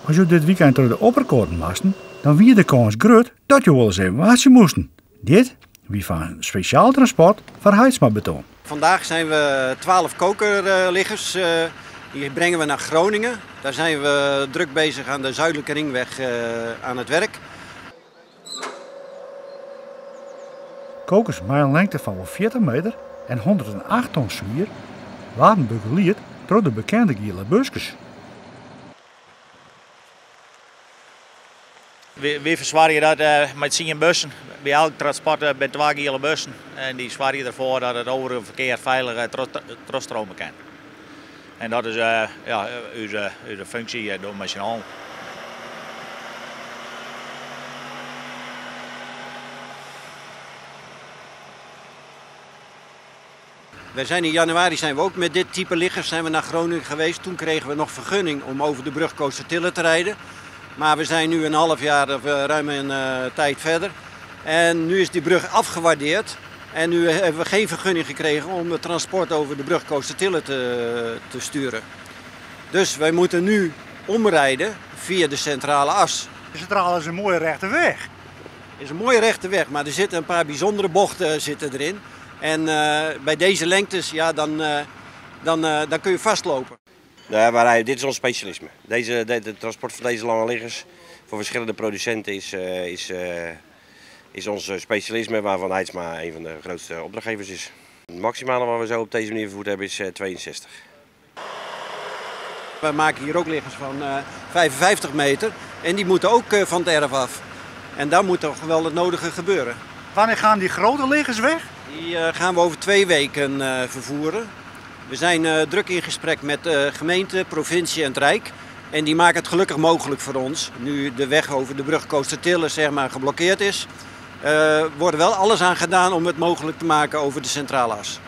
Als je dit weekend door de opperkoorden moesten, dan wie de kans groot dat je wel eens even wassen moesten. Dit wie van een speciaal transport voor Heidsma Beton. Vandaag zijn we 12 kokerliggers. Die brengen we naar Groningen. Daar zijn we druk bezig aan de Zuidelijke Ringweg aan het werk. Kokers met een lengte van wel 40 meter en 108 ton zwier waren begeleid door de bekende gele busjes. We verzwaren dat met 10 bussen. Bij elk transport met 2 gele bussen. En die zwaren ervoor dat het overige verkeer veilig terugstromen kan. En dat is onze functie door Nationaal. We zijn in januari zijn we ook met dit type liggers naar Groningen geweest. Toen kregen we nog vergunning om over de brug Coastertille te rijden. Maar we zijn nu een half jaar of ruim een tijd verder. En nu is die brug afgewaardeerd. En nu hebben we geen vergunning gekregen om het transport over de brug Coastertille te sturen. Dus wij moeten nu omrijden via de centrale as. De centrale is een mooie rechte weg. Het is een mooie rechte weg, maar er zitten een paar bijzondere bochten erin. En bij deze lengtes, ja, dan kun je vastlopen. Maar dit is ons specialisme. Het transport van deze lange liggers voor verschillende producenten is ons specialisme, waarvan Heidsma een van de grootste opdrachtgevers is. Het maximale wat we zo op deze manier vervoerd hebben is 62. We maken hier ook liggers van 55 meter en die moeten ook van het erf af. En daar moet toch wel het nodige gebeuren. Wanneer gaan die grote liggers weg? Die gaan we over 2 weken vervoeren. We zijn druk in gesprek met de gemeente, provincie en het Rijk. En die maken het gelukkig mogelijk voor ons. Nu de weg over de brug Coastertille geblokkeerd is, wordt er wel alles aan gedaan om het mogelijk te maken over de centrale as.